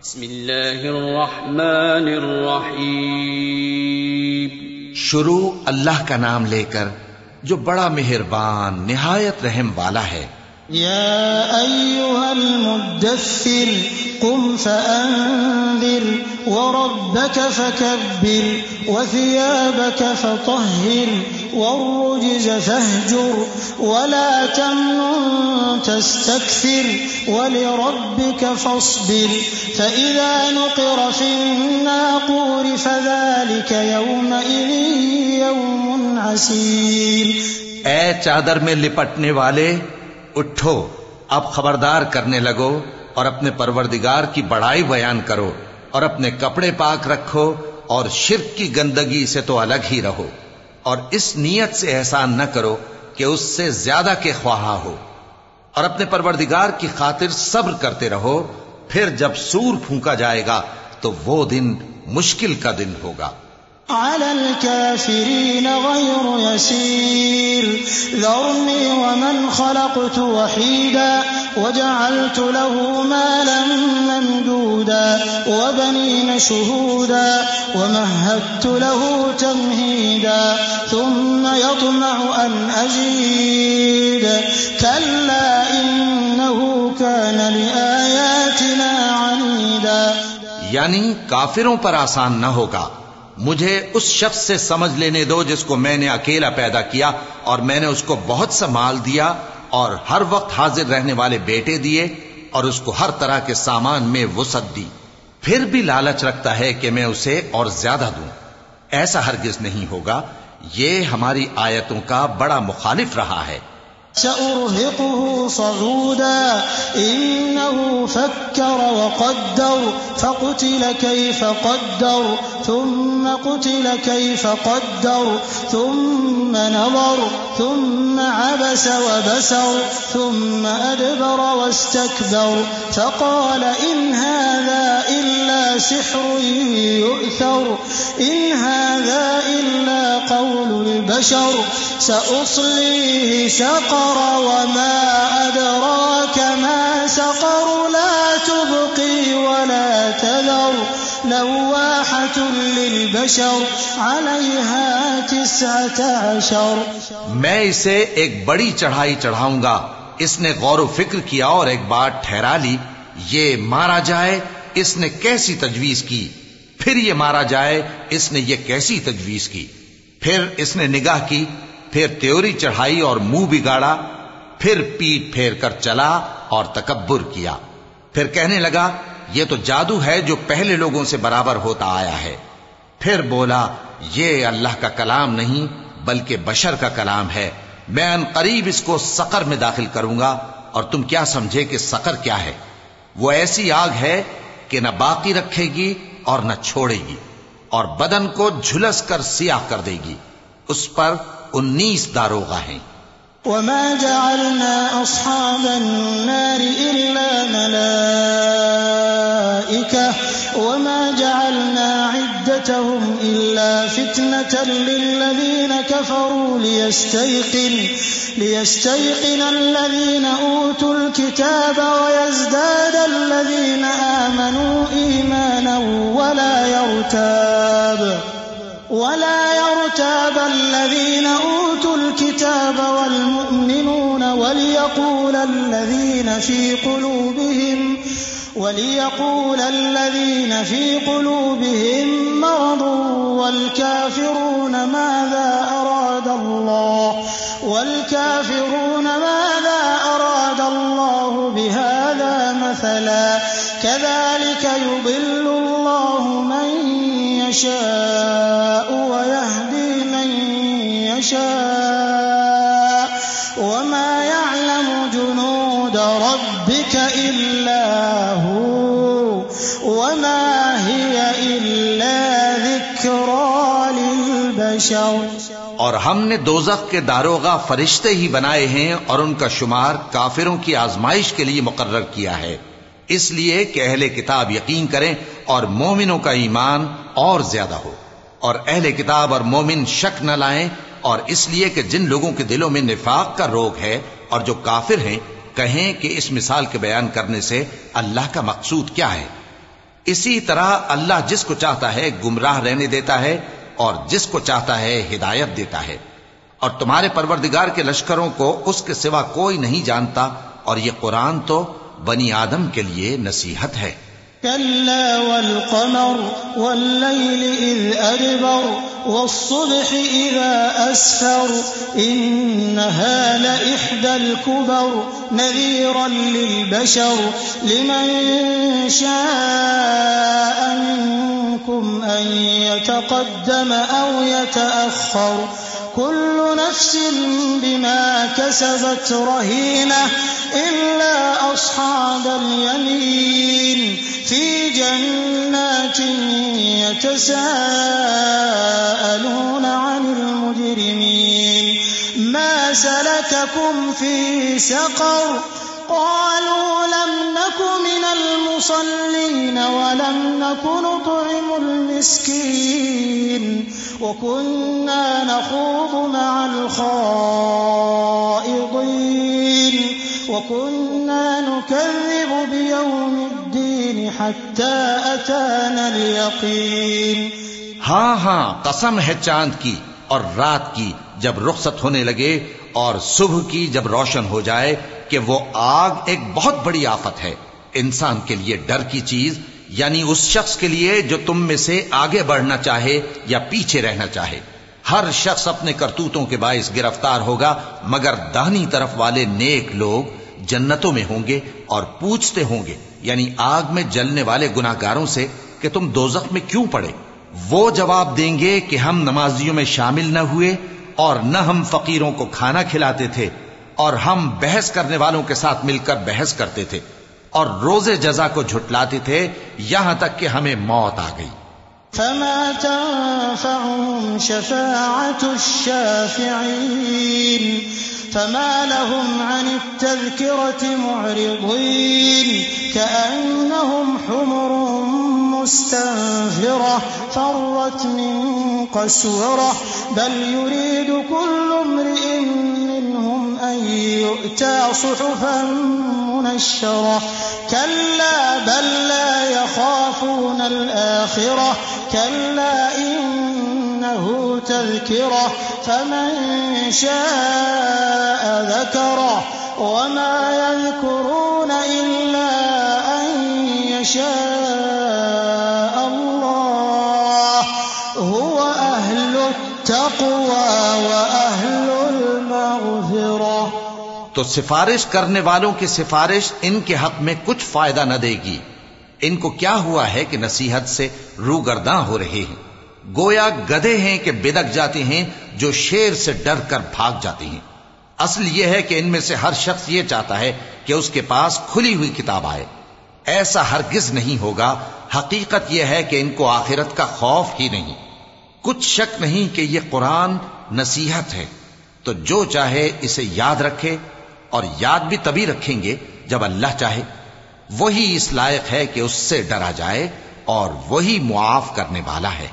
بسم اللہ الرحمن الرحیم. شروع اللہ کا نام لے کر جو بڑا مہربان نہایت رحم والا ہے. یا ایھا المدثر قم فانذر وربک فکبر وثیابک فطہر والرجز فاہجر ولا تمنن تستکثر ولربک فاصبر فإذا نقر في الناقور فذلك يومئذ يوم عسير. اے چادر میں لپٹنے والے اٹھو، اب خبردار کرنے لگو اور اپنے پروردگار کی بڑائی بیان کرو اور اپنے کپڑے پاک رکھو اور شرک کی گندگی سے تو الگ ہی رہو، اور اس نیت سے احسان نہ کرو کہ اس سے زیادہ کے خواہاں ہو، اور اپنے پروردگار کی خاطر صبر کرتے رہو. پھر جب سور پھونکا جائے گا تو وہ دن مشکل کا دن ہوگا. على الكافرين غير يسير ذرني ومن خلقت وحيدا وجعلت له مالا ممدودا وبنين شهودا ومهدت له تمهيدا ثم يطمع أن أزيد كلا إنه كان لآياتنا عنيدا. یعنی کافروں پر آسان نہ ہوگا. مجھے اس شخص سے سمجھ لینے دو جس کو میں نے اکیلا پیدا کیا اور میں نے اس کو بہت سا مال دیا اور ہر وقت حاضر رہنے والے بیٹے دیے اور اس کو ہر طرح کے سامان میں وسعت دی. پھر بھی لالچ رکھتا ہے کہ میں اسے اور زیادہ دوں. ایسا ہرگز نہیں ہوگا. یہ ہماری آیتوں کا بڑا مخالف رہا ہے. سأرهقه صعودا إنه فكر وقدر فقتل كيف قدر ثم قتل كيف قدر ثم نظر ثم عبس وبسر ثم أدبر واستكبر فقال إن هذا إلا سحر يؤثر إن هذا إلا قول البشر سأصليه سقر وما أدراك ما سقر لا تبقي ولا تذر لواحة للبشر عليها 19. میں اسے ایک بڑی چڑھائی چڑھاؤں گا. اس نے غور و فکر کیا اور ایک بات ٹھہرا لی. یہ مارا جائے اس نے کیسی تجویز کی، پھر یہ مارا جائے اس نے یہ کیسی تجویز کی. پھر اس نے نگاہ کی، پھر تیوری چڑھائی اور منہ بگاڑا، پھر پیٹ پھیر کر چلا اور تکبر کیا. پھر کہنے لگا یہ تو جادو ہے جو پہلے لوگوں سے برابر ہوتا آیا ہے. پھر بولا یہ اللہ کا کلام نہیں بلکہ بشر کا کلام ہے. میں ان قریب اس کو سقر میں داخل کروں گا. اور تم کیا سمجھے کہ سقر کیا ہے؟ وہ ایسی آگ ہے کہ نہ باقی رکھے گی اور نہ چھوڑے گی، اور بدن کو جھلس کر سیاہ کر دے گی. اس پر 19 داروغہ ہیں. وما جعلنا أصحاب النار إلا ملائكة وما جعلنا عدتهم إلا فتنة للذين كفروا ليستيقن الذين أوتوا الكتاب ويزداد الذين آمنوا إيمانا ولا يرتاب الذين أوتوا الكتاب والمؤمنون وليقول الذين في قلوبهم مرض والكافرون ماذا أراد الله بهذا مثلا كذلك يضل الله من يشاء ويهدي من يشاء وما يعلم جنود ربك إلا هو وما هي إلا ذكرى للبشر. اور ہم نے دوزخ کے داروغہ فرشتے ہی بنائے ہیں اور ان کا شمار کافروں کی آزمائش کے لیے مقرر کیا ہے، اس لیے کہ اہل کتاب یقین کریں اور مومنوں کا ایمان اور زیادہ ہو، اور اہل کتاب اور مومن شک نہ لائیں، اور اس لیے کہ جن لوگوں کے دلوں میں نفاق کا روگ ہے اور جو کافر ہیں کہیں کہ اس مثال کے بیان کرنے سے اللہ کا مقصود کیا ہے. اسی طرح اللہ جس کو چاہتا ہے گمراہ رہنے دیتا ہے اور جس کو چاہتا ہے ہدایت دیتا ہے، اور تمہارے پروردگار کے لشکروں کو اس کے سوا کوئی نہیں جانتا، اور یہ قرآن تو بنی آدم کے لیے نصیحت ہے۔ كلا والقمر والليل إذ أدبر والصبح إذا أسفر إنها لإحدى الكبر نذيرا للبشر لمن شاء منكم أن يتقدم أو يتأخر كل نفس بما كسبت رهينة إلا أصحاب اليمين في جنات يتساءلون عن المجرمين ما سلككم في سقر قالوا لم نك من المصلين ولم نك نطعم المسكين وكنا نخوض مع الخائضين وكنا نكذب بيوم الدين حتى أتانا اليقين۔ ہاں قسم ہے چاند کی اور رات کی جب رخصت ہونے لگے اور صبح کی جب روشن ہو جائے کہ وہ آگ ایک بہت بڑی آفت ہے، انسان کے لیے ڈر کی چیز، یعنی اس شخص کے لیے جو تم میں سے آگے بڑھنا چاہے یا پیچھے رہنا چاہے۔ ہر شخص اپنے کرتوتوں کے باعث گرفتار ہوگا، مگر داہنی طرف والے نیک لوگ جنتوں میں ہوں گے اور پوچھتے ہوں گے، یعنی آگ میں جلنے والے گناہگاروں سے کہ تم دوزخ میں کیوں پڑے؟ وہ جواب دیں گے کہ ہم نمازیوں میں شامل نہ ہوئے اور نہ ہم فقیروں کو کھانا کھلاتے تھے اور ہم بحث کرنے والوں کے ساتھ مل کر بحث کرتے تھے اور روز جزا کو جھٹلاتے تھے یہاں تک کہ ہمیں موت آ گئی۔ فما تنفعهم شفاعة الشافعين فما لهم عن التذكرة معرضين كأنهم حمر مستنفرة فرت من قسورة بل يريد كل امرئ منهم أن يؤتى صحفا منشرة كلا بل لا يخافون الآخرة كلا إنه تذكرة فمن شاء ذكره وما يذكرون إلا أن يشاء الله هو أهل التقوى وأهل المغفرة۔ تو سفارش کرنے والوں کی سفارش ان کے حق میں کچھ فائدہ نہ دے گی۔ ان کو کیا ہوا ہے کہ نصیحت سے روگرداں ہو رہے ہیں، گویا گدھے ہیں کہ بدک جاتے ہیں جو شیر سے ڈر کر بھاگ جاتے ہیں۔ اصل یہ ہے کہ ان میں سے ہر شخص یہ چاہتا ہے کہ اس کے پاس کھلی ہوئی کتاب آئے، ایسا ہرگز نہیں ہوگا۔ حقیقت یہ ہے کہ ان کو آخرت کا خوف ہی نہیں۔ کچھ شک نہیں کہ یہ قرآن نصیحت ہے، تو جو چاہے اسے یاد رکھے، اور یاد بھی تبھی رکھیں گے جب اللہ چاہے۔ وہی اس لائق ہے کہ اس سے ڈرا جائے اور وہی معاف کرنے والا ہے۔